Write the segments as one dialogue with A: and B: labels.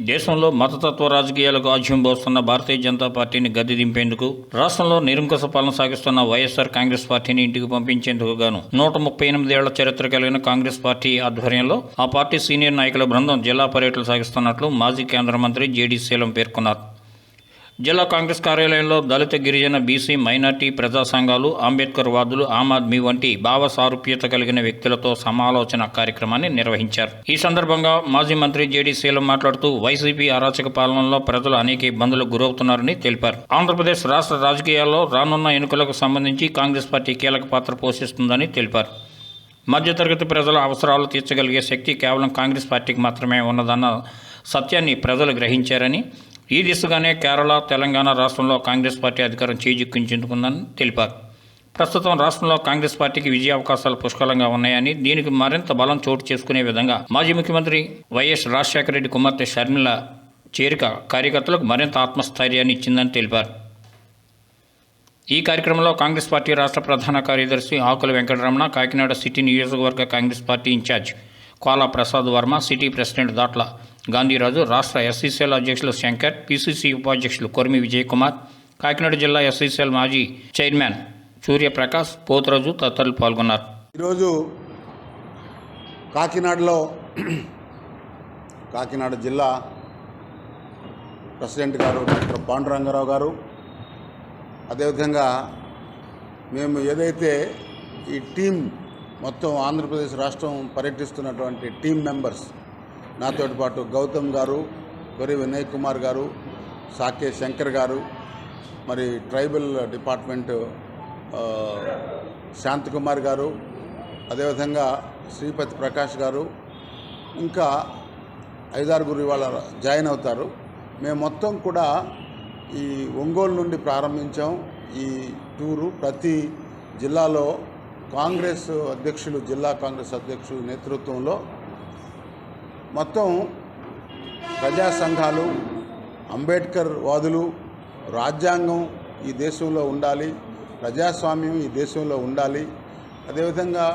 A: దేశంలో మతతత్వ రాజకీయాలకు ఆజ్యం పోస్తున్న భారతీయ జనతా పార్టీని గద్దె దింపేందుకు రాష్ట్రంలో నిరంకుశ పాలన సాగిస్తున్న వైఎస్ఆర్ కాంగ్రెస్ పార్టీని ఇంటికి పంపించేందుకు గాను 138 ఏళ్ల చరిత్ర కలిగిన కాంగ్రెస్ పార్టీ ఆధ్వర్యంలో ఆ పార్టీ సీనియర్ నాయకుల బృందం జిల్లా పర్యటనలు సాగిస్తున్నట్లు మాజీ కేంద్ర మంత్రి జేడీ శీలం పేర్కొన్నారు. జిల్లా కాంగ్రెస్ కార్యాలయంలో దళిత, గిరిజన, బీసీ, మైనార్టీ ప్రజా సంఘాలు, అంబేద్కర్ వాదులు, ఆమ్ ఆద్మీ వంటి భావ సారూప్యత కలిగిన వ్యక్తులతో సమాలోచన కార్యక్రమాన్ని నిర్వహించారు. ఈ సందర్భంగా మాజీ మంత్రి జేడీ శీలం మాట్లాడుతూ వైసీపీ అరాచక పాలనలో ప్రజలు అనేక ఇబ్బందులకు గురవుతున్నారని తెలిపారు. ఆంధ్రప్రదేశ్ రాష్ట్ర రాజకీయాల్లో రానున్న ఎన్నికలకు సంబంధించి కాంగ్రెస్ పార్టీ కీలక పాత్ర పోషిస్తుందని తెలిపారు. మధ్యతరగతి ప్రజల అవసరాలు తీర్చగలిగే శక్తి కేవలం కాంగ్రెస్ పార్టీకి మాత్రమే ఉన్నదన్న సత్యాన్ని ప్రజలు గ్రహించారని, ఈ దిశగానే కేరళ, తెలంగాణ రాష్ట్రంలో కాంగ్రెస్ పార్టీ అధికారం చేజిక్కించుకుందని తెలిపారు. ప్రస్తుతం రాష్ట్రంలో కాంగ్రెస్ పార్టీకి విజయ అవకాశాలు పుష్కలంగా ఉన్నాయని, దీనికి మరింత బలం చోటు చేసుకునే విధంగా మాజీ ముఖ్యమంత్రి వైఎస్ రాజశేఖర రెడ్డి కుమార్తె షర్మిల చేరిక కార్యకర్తలకు మరింత ఆత్మస్థైర్యాన్ని ఇచ్చిందని తెలిపారు. ఈ కార్యక్రమంలో కాంగ్రెస్ పార్టీ రాష్ట్ర ప్రధాన కార్యదర్శి ఆకుల వెంకటరమణ, కాకినాడ సిటీ నియోజకవర్గ Congress party incharge Kola Prasad Varma, city president Datla Gandhiraju, రాష్ట్ర ఎస్సీసీఎల్ అధ్యక్షులు శంకర్, పీసీసీ ఉపాధ్యక్షులు కొర్మి విజయకుమార్, కాకినాడ జిల్లా ఎస్సీసీఎల్ మాజీ చైర్మన్ సూర్యప్రకాష్, పోతురాజు తదితరులు పాల్గొన్నారు.
B: ఈరోజు కాకినాడ జిల్లా ప్రెసిడెంట్ గారు డాక్టర్ పాండురంగారావు గారు, అదేవిధంగా మేము ఏదైతే ఈ టీం మొత్తం ఆంధ్రప్రదేశ్ రాష్ట్రం పర్యటిస్తున్నటువంటి టీం మెంబర్స్, నాతో పాటు గౌతమ్ గారు, గొరి వినయ్ కుమార్ గారు, సాకే శంకర్ గారు, మరి ట్రైబల్ డిపార్ట్మెంట్ శాంతకుమార్ గారు, అదేవిధంగా శ్రీపతి ప్రకాష్ గారు, ఇంకా 5-6 ఇవాళ జాయిన్ అవుతారు. మేము మొత్తం కూడా ఈ ఒంగోలు నుండి ప్రారంభించాం ఈ టూరు. ప్రతి జిల్లాలో కాంగ్రెస్ అధ్యక్షులు, జిల్లా కాంగ్రెస్ అధ్యక్షుల నేతృత్వంలో మొత్తం ప్రజా సంఘాలు, అంబేద్కర్ వాదులు, రాజ్యాంగం ఈ దేశంలో ఉండాలి, ప్రజాస్వామ్యం ఈ దేశంలో ఉండాలి, అదేవిధంగా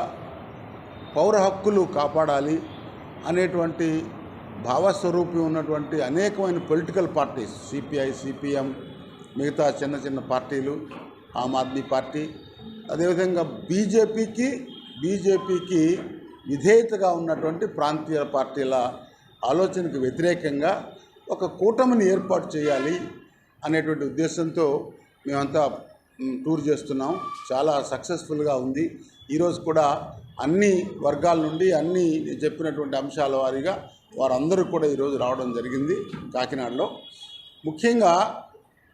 B: పౌర హక్కులు కాపాడాలి అనేటువంటి భావస్వరూపం ఉన్నటువంటి అనేకమైన పొలిటికల్ పార్టీస్, సిపిఐ, సిపిఎం, మిగతా చిన్న చిన్న పార్టీలు, ఆమ్ ఆద్మీ పార్టీ, అదేవిధంగా బీజేపీకి విధేయతగా ఉన్నటువంటి ప్రాంతీయ పార్టీల ఆలోచనకు వ్యతిరేకంగా ఒక కూటమిని ఏర్పాటు చేయాలి అనేటువంటి ఉద్దేశంతో మేమంతా టూర్ చేస్తున్నాం. చాలా సక్సెస్ఫుల్గా ఉంది. ఈరోజు కూడా అన్ని వర్గాల నుండి అన్ని చెప్పినటువంటి అంశాల వారీగా వారందరూ కూడా ఈరోజు రావడం జరిగింది కాకినాడలో. ముఖ్యంగా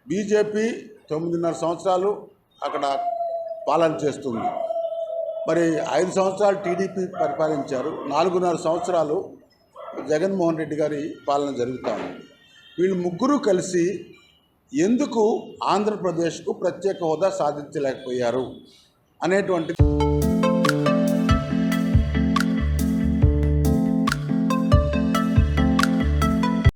B: బీజేపీ 9.5 సంవత్సరాలు అక్కడ పాలన చేస్తుంది. మరి 5 సంవత్సరాలు టీడీపీ పరిపాలించారు, 4.5 సంవత్సరాలు జగన్మోహన్ రెడ్డి గారి పాలన జరుగుతూ ఉంది. వీళ్ళు ముగ్గురు కలిసి ఎందుకు ఆంధ్రప్రదేశ్కు ప్రత్యేక హోదా సాధించలేకపోయారు అనేటువంటి